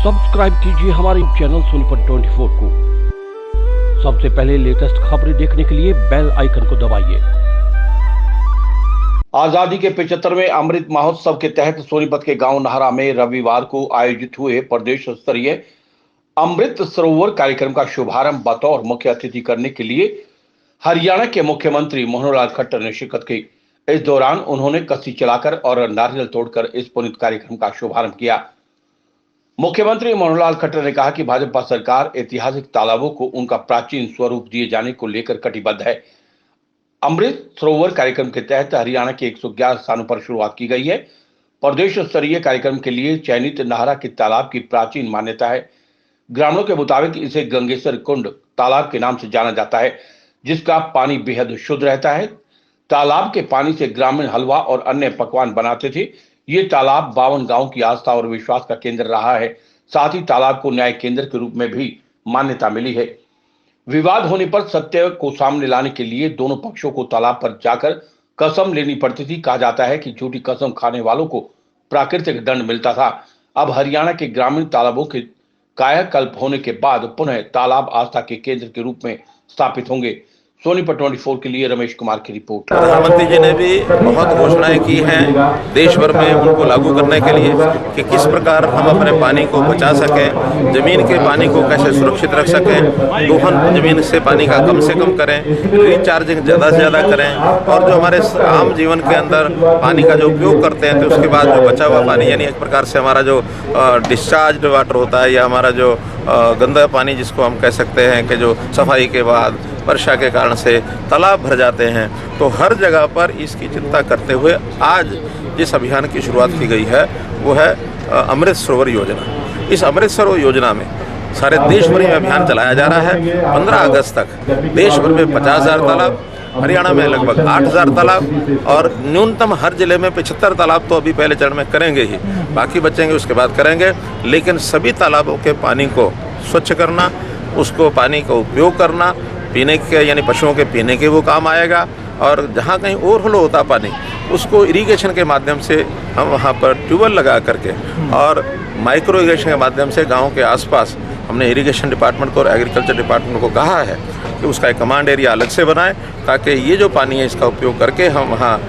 Subscribe कीजिए हमारे channel Sonipat 24 को। सबसे पहले लेटेस्ट खबरें देखने के लिए बेल आइकन को दबाइए। आजादी के 75वें अमृत महोत्सव के तहत सोनीपत के गांव नहरा में रविवार को आयोजित हुए प्रदेश स्तरीय अमृत सरोवर कार्यक्रम का शुभारंभ बतौर मुख्य अतिथि करने के लिए हरियाणा के मुख्यमंत्री मनोहर लाल खट्टर ने शिरकत की। इस दौरान उन्होंने कस्सी चलाकर और नारियल तोड़कर इस पुनीत कार्यक्रम का शुभारंभ किया। मुख्यमंत्री मनोहर लाल खट्टर ने कहा कि भाजपा सरकार ऐतिहासिक तालाबों को उनका प्राचीन स्वरूप दिए जाने को लेकर कटिबद्ध है। अमृत सरोवर कार्यक्रम के तहत हरियाणा के 111 स्थानों पर शुरुआत की गई है। प्रदेश स्तरीय कार्यक्रम के लिए चयनित नाहरा के तालाब की प्राचीन मान्यता है। ग्रामीणों के मुताबिक इसे गंगेश्वर कुंड तालाब के नाम से जाना जाता है, जिसका पानी बेहद शुद्ध रहता है। तालाब के पानी से ग्रामीण हलवा और अन्य पकवान बनाते थे। ये तालाब 52 गांव की आस्था और विश्वास का केंद्र रहा है। साथ ही तालाब को न्याय केंद्र के रूप में भी मान्यता मिली है। विवाद होने पर सत्य को सामने लाने के लिए दोनों पक्षों को तालाब पर जाकर कसम लेनी पड़ती थी। कहा जाता है कि झूठी कसम खाने वालों को प्राकृतिक दंड मिलता था। अब हरियाणा के ग्रामीण तालाबों के कायाकल्प होने के बाद पुनः तालाब आस्था के केंद्र के रूप में स्थापित होंगे। सोनीपत 24 के लिए रमेश कुमार की रिपोर्ट। प्रधानमंत्री जी ने भी बहुत घोषणाएं की हैं देश भर में उनको लागू करने के लिए कि किस प्रकार हम अपने पानी को बचा सकें, जमीन के पानी को कैसे सुरक्षित रख सकें, दोहन जमीन से पानी का कम से कम करें, रिचार्जिंग ज़्यादा से ज़्यादा करें और जो हमारे आम जीवन के अंदर पानी का जो उपयोग करते हैं तो उसके बाद जो बचा हुआ पानी यानी एक प्रकार से हमारा जो डिस्चार्ज वाटर होता है या हमारा जो गंदा पानी जिसको हम कह सकते हैं कि जो सफाई के बाद वर्षा के कारण से तालाब भर जाते हैं, तो हर जगह पर इसकी चिंता करते हुए आज जिस अभियान की शुरुआत की गई है वो है अमृत सरोवर योजना। इस अमृत सरोवर योजना में सारे देश भर में अभियान चलाया जा रहा है। 15 अगस्त तक देश भर में 50,000 तालाब, हरियाणा में लगभग 8,000 तालाब और न्यूनतम हर जिले में 75 तालाब तो अभी पहले चरण में करेंगे ही, बाकी बचेंगे उसके बाद करेंगे। लेकिन सभी तालाबों के पानी को स्वच्छ करना, उसको पानी का उपयोग करना, पीने के यानी पशुओं के पीने के वो काम आएगा और जहाँ कहीं ओवरफ्लो होता पानी उसको इरिगेशन के माध्यम से हम वहाँ पर ट्यूबवेल लगा करके और माइक्रो इरिगेशन के माध्यम से गाँव के आसपास हमने इरिगेशन डिपार्टमेंट को और एग्रीकल्चर डिपार्टमेंट को कहा है कि उसका एक कमांड एरिया अलग से बनाए ताकि ये जो पानी है इसका उपयोग करके हम वहाँ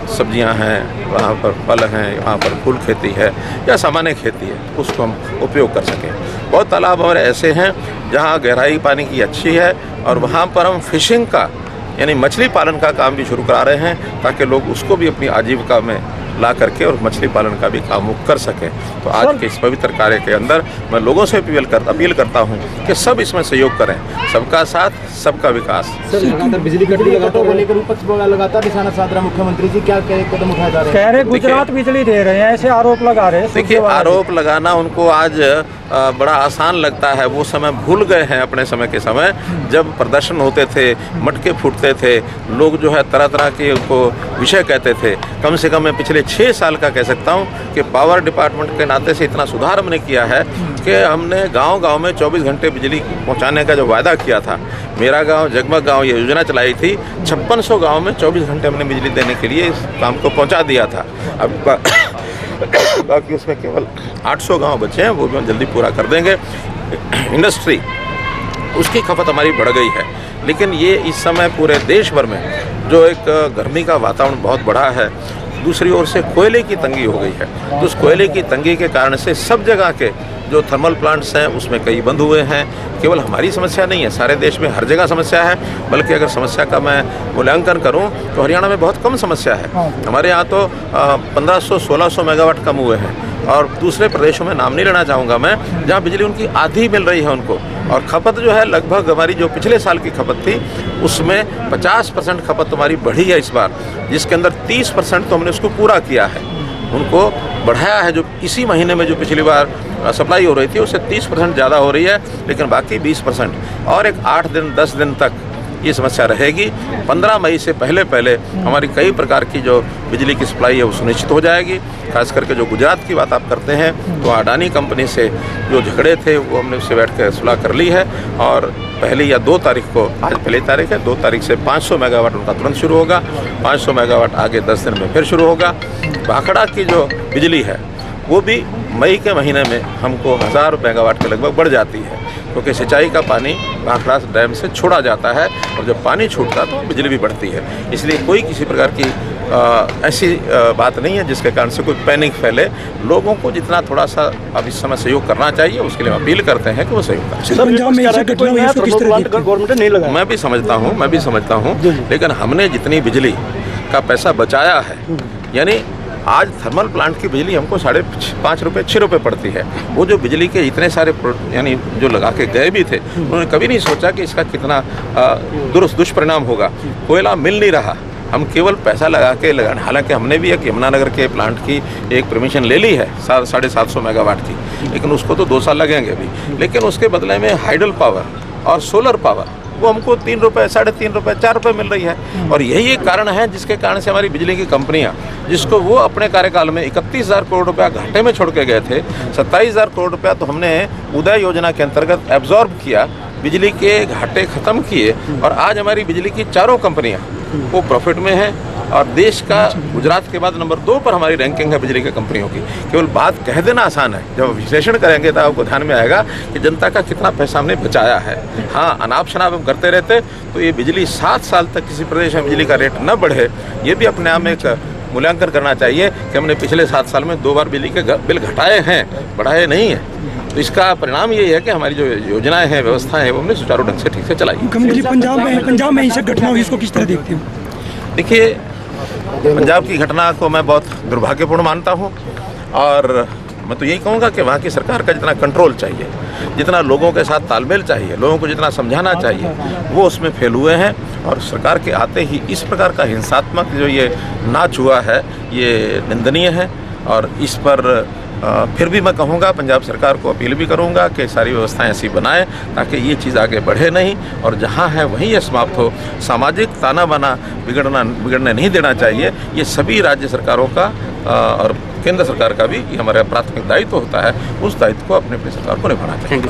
सब्जियां हैं, वहाँ पर फल हैं, वहाँ पर फूल खेती है या सामान्य खेती है उसको हम उपयोग कर सकें। बहुत तालाब हमारे ऐसे हैं जहाँ गहराई पानी की अच्छी है और वहाँ पर हम फिशिंग का यानी मछली पालन का काम भी शुरू करा रहे हैं ताकि लोग उसको भी अपनी आजीविका में ला करके और मछली पालन का भी काम कर सकें। तो आज के इस पवित्र कार्य के अंदर मैं लोगों से अपील करता हूं कि सब इसमें सहयोग करें, सबका साथ सबका विकास। सर, बिजली कटौती लगातार को लेकर विपक्ष लगातार निशाना साध रहा, मुख्यमंत्री जी क्या कदम उठाए जा रहे हैं? कह रहे गुजरात बिजली दे रहे हैं, ऐसे आरोप लगा रहे हैं। देखिए, आरोप लगाना उनको आज बड़ा आसान लगता है। वो समय भूल गए हैं अपने समय के समय जब प्रदर्शन होते थे, मटके फूटते थे, लोग जो है तरह तरह के उनको विषय कहते थे। कम से कम मैं पिछले 6 साल का कह सकता हूँ कि पावर डिपार्टमेंट के नाते से इतना सुधार हमने किया है कि हमने गांव-गांव में 24 घंटे बिजली पहुंचाने का जो वायदा किया था, मेरा गांव जगमग गांव ये योजना चलाई थी। 5600 गांव में 24 घंटे हमने बिजली देने के लिए इस काम को पहुंचा दिया था। अब बाकी उसमें केवल 800 गांव बचे हैं, वो भी हम जल्दी पूरा कर देंगे। इंडस्ट्री उसकी खपत हमारी बढ़ गई है, लेकिन ये इस समय पूरे देश भर में जो एक गर्मी का वातावरण बहुत बढ़ा है, दूसरी ओर से कोयले की तंगी हो गई है। तो उस कोयले की तंगी के कारण से सब जगह के जो थर्मल प्लांट्स हैं उसमें कई बंद हुए हैं। केवल हमारी समस्या नहीं है, सारे देश में हर जगह समस्या है। बल्कि अगर समस्या का मैं मूल्यांकन करूं तो हरियाणा में बहुत कम समस्या है। हमारे यहाँ तो 1500-1600 मेगावाट कम हुए हैं और दूसरे प्रदेशों में नाम नहीं लेना चाहूँगा मैं, जहाँ बिजली उनकी आधी मिल रही है उनको। और खपत जो है लगभग हमारी जो पिछले साल की खपत थी उसमें 50% खपत हमारी बढ़ी है इस बार, जिसके अंदर 30% तो हमने उसको पूरा किया है, उनको बढ़ाया है। जो इसी महीने में जो पिछली बार सप्लाई हो रही थी उससे 30% ज़्यादा हो रही है, लेकिन बाकी 20% और एक 8 दिन 10 दिन तक ये समस्या रहेगी। 15 मई से पहले हमारी कई प्रकार की जो बिजली की सप्लाई है वो सुनिश्चित हो जाएगी। खास करके जो गुजरात की बात आप करते हैं तो अडानी कंपनी से जो झगड़े थे वो हमने उससे बैठ कर सुलह कर ली है और 1 या 2 तारीख को, आज 1 तारीख है, 2 तारीख से 500 मेगावाट उनका तुरंत शुरू होगा। 500 मेगावाट आगे 10 दिन में फिर शुरू होगा। भाखड़ा की जो बिजली है वो भी मई के महीने में हमको 1000 मेगावाट के लगभग बढ़ जाती है, क्योंकि सिंचाई का पानी भाखड़ा डैम से छोड़ा जाता है और जब पानी छूटता तो बिजली भी बढ़ती है। इसलिए कोई किसी प्रकार की ऐसी बात नहीं है जिसके कारण से कोई पैनिक फैले। लोगों को जितना थोड़ा सा अब इस समय सहयोग करना चाहिए, उसके लिए हम अपील करते हैं कि वो सहयोग करें। मैं भी समझता हूँ, लेकिन हमने जितनी बिजली का पैसा बचाया है, यानी आज थर्मल प्लांट की बिजली हमको 5.5 रुपये 6 रुपये पड़ती है। वो जो बिजली के इतने सारे यानी जो लगा के गए भी थे, उन्होंने कभी नहीं सोचा कि इसका कितना दुष्परिणाम होगा। कोयला मिल नहीं रहा, हम केवल पैसा लगा के हालांकि हमने भी एक यमुनानगर के प्लांट की एक परमिशन ले ली है 750 मेगावाट की, लेकिन उसको तो 2 साल लगेंगे भी। लेकिन उसके बदले में हाइडल पावर और सोलर पावर वो हमको 3 रुपये 3.5 रुपये 4 रुपये मिल रही है। और यही एक कारण है जिसके कारण से हमारी बिजली की कंपनियां, जिसको वो अपने कार्यकाल में 31,000 करोड़ रुपया घाटे में छोड़ के गए थे, 27,000 करोड़ रुपया तो हमने उदय योजना के अंतर्गत एब्जॉर्ब किया, बिजली के घाटे खत्म किए, और आज हमारी बिजली की चारों कंपनियां वो प्रॉफिट में हैं। और देश का गुजरात के बाद नंबर 2 पर हमारी रैंकिंग है बिजली की कंपनियों की। केवल बात कह देना आसान है, जब विश्लेषण करेंगे तो आपको ध्यान में आएगा कि जनता का कितना पैसा हमने बचाया है। हाँ, अनाप शनाप हम करते रहते तो ये बिजली 7 साल तक किसी प्रदेश में बिजली का रेट न बढ़े, ये भी अपने आप में एक मूल्यांकन करना चाहिए कि हमने पिछले 7 साल में 2 बार बिजली के बिल घटाए हैं, बढ़ाए नहीं है। तो इसका परिणाम ये है कि हमारी जो योजनाएं हैं, व्यवस्थाएं हैं, वो हमने सुचारू ढंग से ठीक से चलाई। पंजाब में हिंसक घटना हुई, इसको किस तरह देखते हो? देखिए, पंजाब की घटना को मैं बहुत दुर्भाग्यपूर्ण मानता हूँ, और मैं तो यही कहूँगा कि वहाँ की सरकार का जितना कंट्रोल चाहिए, जितना लोगों के साथ तालमेल चाहिए, लोगों को जितना समझाना चाहिए, वो उसमें फेल हुए हैं। और सरकार के आते ही इस प्रकार का हिंसात्मक जो ये नाच हुआ है, ये निंदनीय है। और इस पर फिर भी मैं कहूँगा, पंजाब सरकार को अपील भी करूँगा कि सारी व्यवस्थाएं ऐसी बनाएं ताकि ये चीज़ आगे बढ़े नहीं, और जहाँ है वहीं ये समाप्त हो। सामाजिक ताना बाना बिगड़ने नहीं देना चाहिए। ये सभी राज्य सरकारों का और केंद्र सरकार का भी हमारा प्राथमिक दायित्व होता है। उस दायित्व को अपने सरकार को निभाना चाहिए।